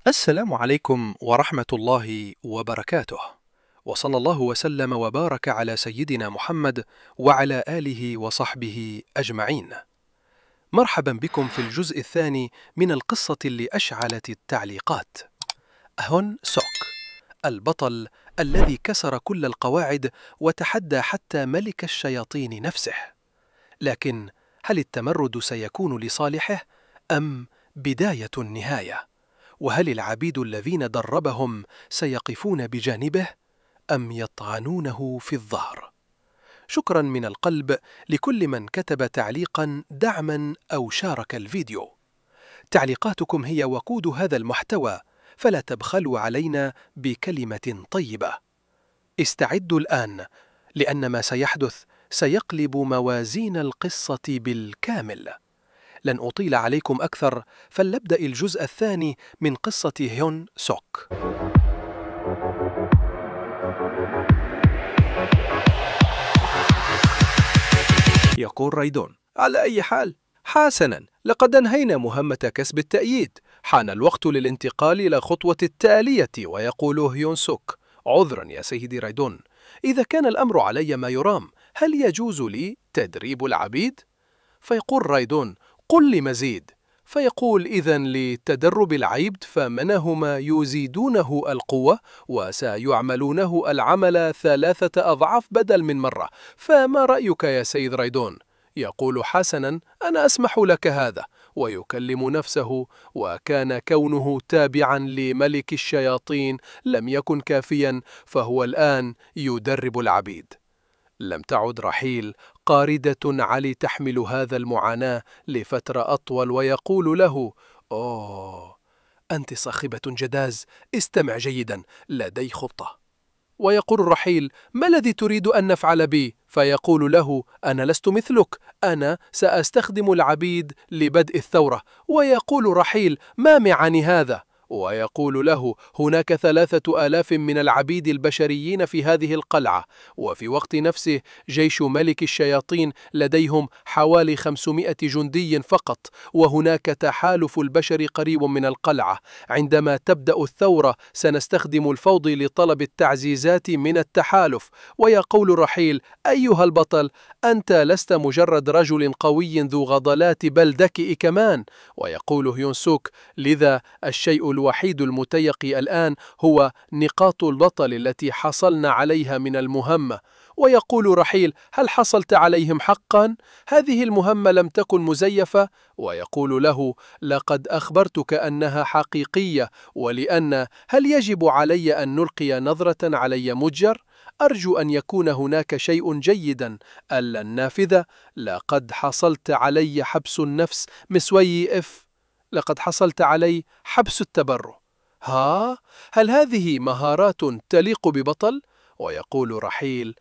السلام عليكم ورحمة الله وبركاته، وصلى الله وسلم وبارك على سيدنا محمد وعلى آله وصحبه أجمعين. مرحبا بكم في الجزء الثاني من القصة اللي أشعلت التعليقات. هون سوك، البطل الذي كسر كل القواعد وتحدى حتى ملك الشياطين نفسه. لكن هل التمرد سيكون لصالحه أم بداية النهاية؟ وهل العبيد الذين دربهم سيقفون بجانبه أم يطعنونه في الظهر؟ شكرا من القلب لكل من كتب تعليقا دعما أو شارك الفيديو. تعليقاتكم هي وقود هذا المحتوى، فلا تبخلوا علينا بكلمة طيبة. استعدوا الآن، لأن ما سيحدث سيقلب موازين القصة بالكامل. لن أطيل عليكم أكثر، فلنبدأ الجزء الثاني من قصة هيون سوك. يقول رايدون: على أي حال، حسناً، لقد أنهينا مهمة كسب التأييد، حان الوقت للانتقال إلى خطوة التالية. ويقول هيون سوك: عذراً يا سيدي رايدون، إذا كان الأمر علي ما يرام، هل يجوز لي تدريب العبيد؟ فيقول رايدون: قل لي مزيد. فيقول: إذن لتدرب العبد فمنهما يزيدونه القوة وسيعملونه العمل 3 أضعاف بدل من مرة، فما رأيك يا سيد رايدون؟ يقول: حسنا، أنا أسمح لك هذا. ويكلم نفسه، وكان كونه تابعا لملك الشياطين لم يكن كافيا، فهو الآن يدرب العبيد. لم تعد رحيل قاردة علي تحمل هذا المعاناة لفترة أطول، ويقول له: أوه، أنت صاخبة جداز، استمع جيدا، لدي خطة. ويقول رحيل: ما الذي تريد أن نفعل بي؟ فيقول له: أنا لست مثلك، أنا سأستخدم العبيد لبدء الثورة. ويقول رحيل: ما معني هذا؟ ويقول له: هناك 3000 من العبيد البشريين في هذه القلعة، وفي وقت نفسه جيش ملك الشياطين لديهم حوالي 500 جندي فقط، وهناك تحالف البشر قريب من القلعة. عندما تبدأ الثورة سنستخدم الفوضى لطلب التعزيزات من التحالف. ويقول رحيل: أيها البطل، أنت لست مجرد رجل قوي ذو غضلات، بل ذكي كمان. ويقول هيون سوك: لذا الشيء الوحيد المتيقي الآن هو نقاط البطل التي حصلنا عليها من المهمة. ويقول رحيل: هل حصلت عليهم حقا؟ هذه المهمة لم تكن مزيفة؟ ويقول له: لقد أخبرتك أنها حقيقية. ولأن هل يجب علي أن نلقي نظرة علي متجر؟ أرجو أن يكون هناك شيء جيدا ألا النافذة. لقد حصلت علي حبس النفس مسوي لقد حصلت علي حبس التبرع. هل هذه مهارات تليق ببطل؟ ويقول رحيل: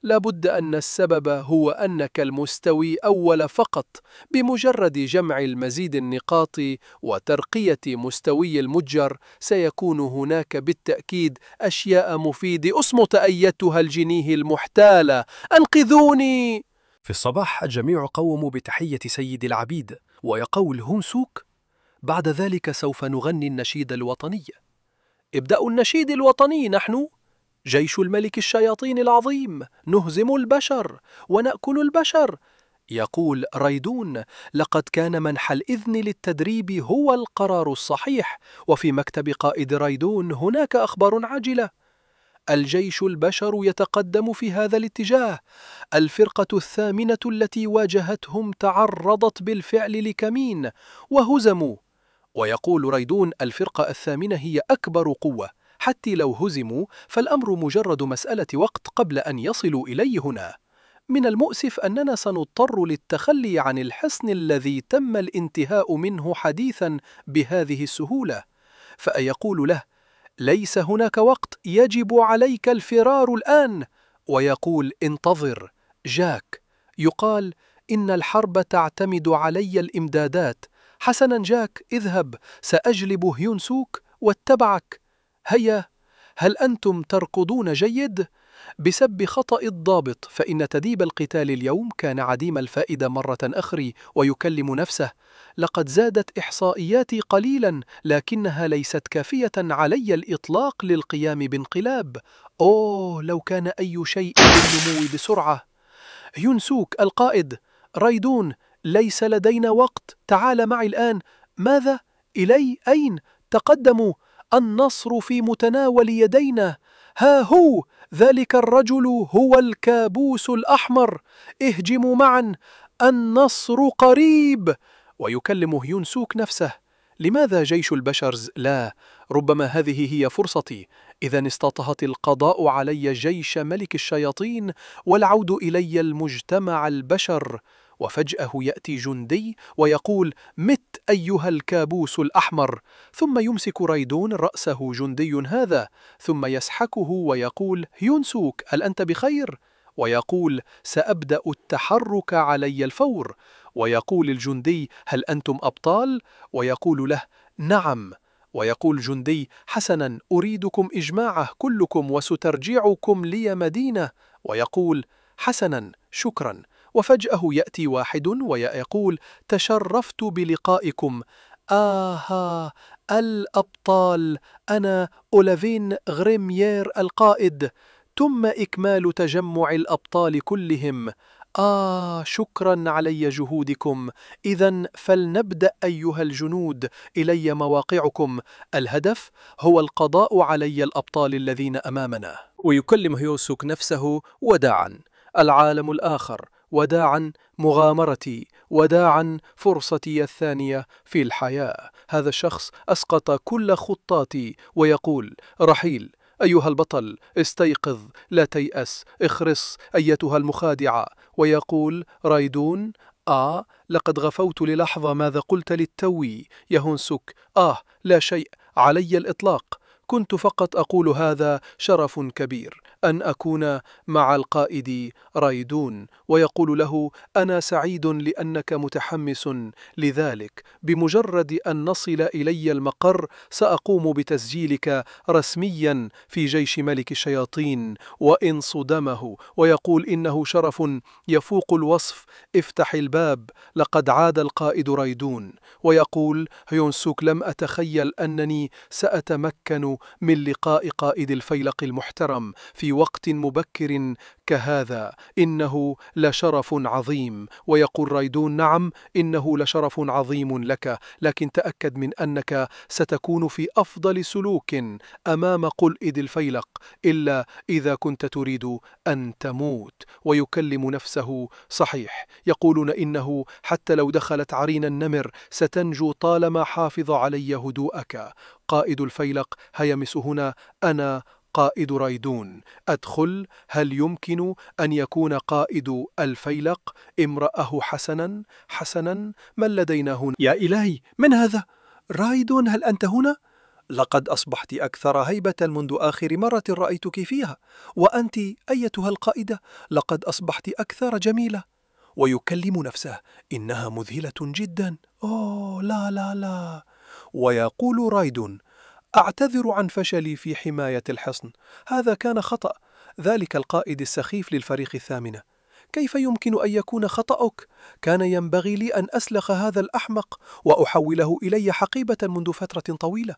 لابد أن السبب هو أنك المستوي أول فقط. بمجرد جمع المزيد النقاط وترقية مستوي المتجر سيكون هناك بالتأكيد أشياء مفيدة. أصمت أيتها الجنيه المحتالة، أنقذوني! في الصباح الجميع قوموا بتحية سيد العبيد، ويقول هيون سوك: بعد ذلك سوف نغني النشيد الوطني. ابدأوا النشيد الوطني. نحن جيش الملك الشياطين العظيم، نهزم البشر ونأكل البشر. يقول رايدون: لقد كان منح الإذن للتدريب هو القرار الصحيح. وفي مكتب قائد رايدون هناك أخبار عاجلة. الجيش البشر يتقدم في هذا الاتجاه. الفرقة الثامنة التي واجهتهم تعرضت بالفعل لكمين وهزموا. ويقول رايدون: الفرقة الثامنة هي أكبر قوة، حتى لو هزموا فالأمر مجرد مسألة وقت قبل أن يصلوا إلي هنا. من المؤسف أننا سنضطر للتخلي عن الحصن الذي تم الانتهاء منه حديثا بهذه السهولة. فأيقول له: ليس هناك وقت، يجب عليك الفرار الآن. ويقول: انتظر جاك. يقال: إن الحرب تعتمد علي الإمدادات. حسنا جاك، اذهب، سأجلب هيون سوك واتبعك. هيا، هل أنتم تركضون جيد؟ بسبب خطأ الضابط، فإن تديب القتال اليوم كان عديم الفائدة مرة أخرى. ويكلم نفسه: لقد زادت إحصائياتي قليلا، لكنها ليست كافية علي الإطلاق للقيام بانقلاب. أوه، لو كان أي شيء بالنمو بسرعة. هيون سوك القائد: رايدون، ليس لدينا وقت، تعال معي الآن. ماذا؟ إلي؟ أين؟ تقدموا، النصر في متناول يدينا. ها هو، ذلك الرجل هو الكابوس الأحمر، اهجموا معا، النصر قريب. ويكلم هيون سوك نفسه: لماذا جيش البشرز لا؟ ربما هذه هي فرصتي، إذا استطهت القضاء علي جيش ملك الشياطين والعود إلي المجتمع البشر. وفجأة يأتي جندي ويقول: مت أيها الكابوس الأحمر. ثم يمسك رايدون رأسه جندي هذا، ثم يسحكه ويقول: هيون سوك، هل أنت بخير؟ ويقول: سأبدأ التحرك علي الفور. ويقول الجندي: هل أنتم أبطال؟ ويقول له: نعم. ويقول الجندي: حسنا، أريدكم إجماعه كلكم وسترجعكم لي مدينة. ويقول: حسنا، شكرا. وفجأة يأتي واحد ويقول: تشرفت بلقائكم. آها، الأبطال، أنا أولافين غريمير القائد. تم إكمال تجمع الأبطال كلهم. شكرا علي جهودكم. إذن فلنبدأ أيها الجنود، إلي مواقعكم. الهدف هو القضاء علي الأبطال الذين أمامنا. ويكلم هيوسوك نفسه: وداعا العالم الآخر، وداعا مغامرتي، وداعا فرصتي الثانية في الحياة. هذا الشخص أسقط كل خطاتي ويقول: رحيل أيها البطل، استيقظ، لا تيأس، اخرس أيتها المخادعة. ويقول رايدون: لقد غفوت للحظة، ماذا قلت للتوي يا هونسوك؟ لا شيء علي الإطلاق، كنت فقط أقول هذا شرف كبير أن أكون مع القائد رايدون. ويقول له: أنا سعيد لأنك متحمس لذلك، بمجرد أن نصل إلي المقر سأقوم بتسجيلك رسميا في جيش ملك الشياطين وإن صدمه. ويقول: إنه شرف يفوق الوصف، افتح الباب، لقد عاد القائد رايدون. ويقول هيون سوك: لم أتخيل أنني سأتمكن من لقاء قائد الفيلق المحترم في وقت مبكر كهذا، إنه لشرف عظيم. ويقول رايدون: نعم، إنه لشرف عظيم لك، لكن تأكد من أنك ستكون في أفضل سلوك أمام قائد الفيلق، إلا إذا كنت تريد أن تموت. ويكلم نفسه: صحيح، يقولون إنه حتى لو دخلت عرين النمر ستنجو طالما حافظ علي هدوءك. قائد الفيلق هيمس هنا: أنا قائد رايدون، أدخل. هل يمكن أن يكون قائد الفيلق امرأه؟ حسنا حسنا، من لدينا هنا؟ يا إلهي، من هذا؟ رايدون، هل أنت هنا؟ لقد أصبحت أكثر هيبة منذ آخر مرة رأيتك فيها، وأنت أيتها القائدة لقد أصبحت أكثر جميلة. ويكلم نفسه: إنها مذهلة جدا. لا لا لا. ويقول رايدون: أعتذر عن فشلي في حماية الحصن، هذا كان خطأ، ذلك القائد السخيف للفريق الثامنة. كيف يمكن أن يكون خطأك؟ كان ينبغي لي أن أسلخ هذا الأحمق وأحوله إلي حقيبة منذ فترة طويلة.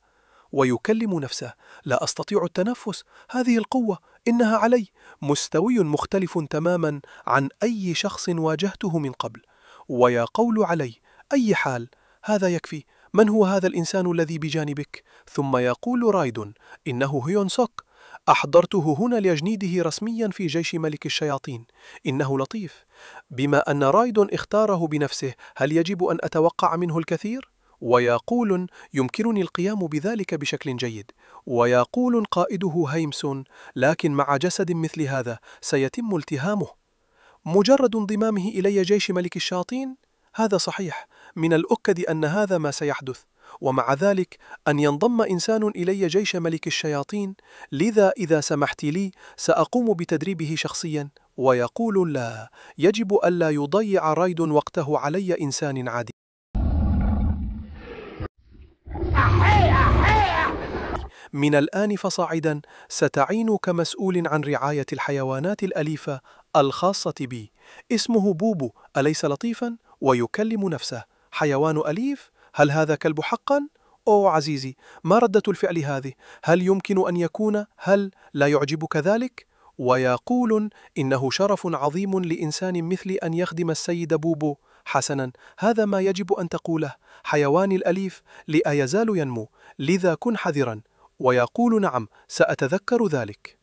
ويكلم نفسه: لا أستطيع التنفس، هذه القوة إنها علي مستوي مختلف تماما عن أي شخص واجهته من قبل. ويا قول علي، أي حال، هذا يكفي. من هو هذا الإنسان الذي بجانبك؟ ثم يقول رايدون: إنه هيون سوك، أحضرته هنا ليجنيده رسميا في جيش ملك الشياطين. إنه لطيف. بما أن رايدون اختاره بنفسه، هل يجب أن أتوقع منه الكثير؟ ويقول: يمكنني القيام بذلك بشكل جيد. ويقول قائده هيمسون: لكن مع جسد مثل هذا سيتم التهامه. مجرد انضمامه إلي جيش ملك الشياطين؟ هذا صحيح، من الأكد أن هذا ما سيحدث. ومع ذلك أن ينضم إنسان إلي جيش ملك الشياطين، لذا إذا سمحت لي سأقوم بتدريبه شخصيا. ويقول: لا، يجب ألا يضيع رايد وقته علي إنسان عادي. من الآن فصاعدا ستعين كمسؤول عن رعاية الحيوانات الأليفة الخاصة بي. اسمه بوبو، أليس لطيفا؟ ويكلم نفسه. حيوان أليف؟ هل هذا كلب حقا؟ أوه عزيزي، ما ردة الفعل هذه؟ هل يمكن أن يكون؟ هل لا يعجبك ذلك؟ ويقول إنه شرف عظيم لإنسان مثلي أن يخدم السيد بوبو. حسنا، هذا ما يجب أن تقوله. حيواني الأليف لا يزال ينمو، لذا كن حذرا. ويقول نعم، سأتذكر ذلك.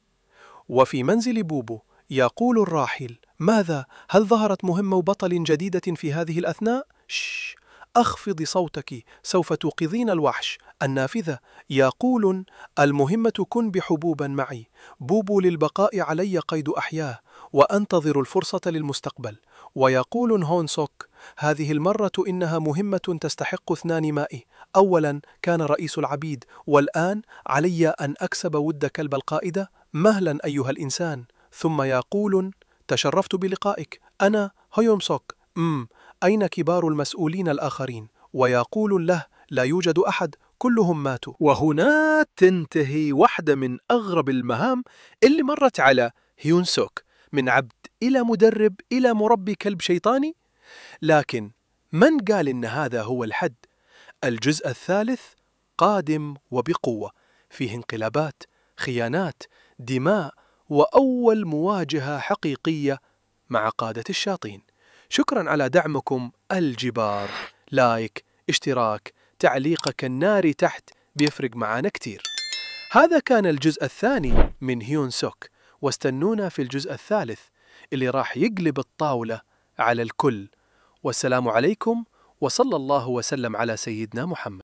وفي منزل بوبو يقول الراحل: ماذا؟ هل ظهرت مهمة بطل جديدة في هذه الأثناء؟ شش، أخفضي صوتك، سوف توقظين الوحش. النافذة. يقول: المهمة كن بحبوبا معي. بوبو للبقاء علي قيد أحياه، وأنتظر الفرصة للمستقبل. ويقول هون سوك: هذه المرة إنها مهمة تستحق 2 مائي. أولا كان رئيس العبيد، والآن علي أن أكسب ود كلب القائدة. مهلا أيها الإنسان. ثم يقول: تشرفت بلقائك، أنا هيون سوك. أين كبار المسؤولين الآخرين؟ ويقول له: لا يوجد أحد، كلهم ماتوا. وهنا تنتهي واحدة من أغرب المهام اللي مرت على هيون سوك، من عبد إلى مدرب إلى مربي كلب شيطاني. لكن من قال إن هذا هو الحد؟ الجزء الثالث قادم وبقوة، فيه انقلابات، خيانات، دماء، وأول مواجهة حقيقية مع قادة الشياطين. شكرا على دعمكم الجبار. لايك، اشتراك، تعليقك الناري تحت بيفرق معانا كتير. هذا كان الجزء الثاني من هيون سوك، واستنونا في الجزء الثالث اللي راح يقلب الطاولة على الكل. والسلام عليكم، وصلى الله وسلم على سيدنا محمد.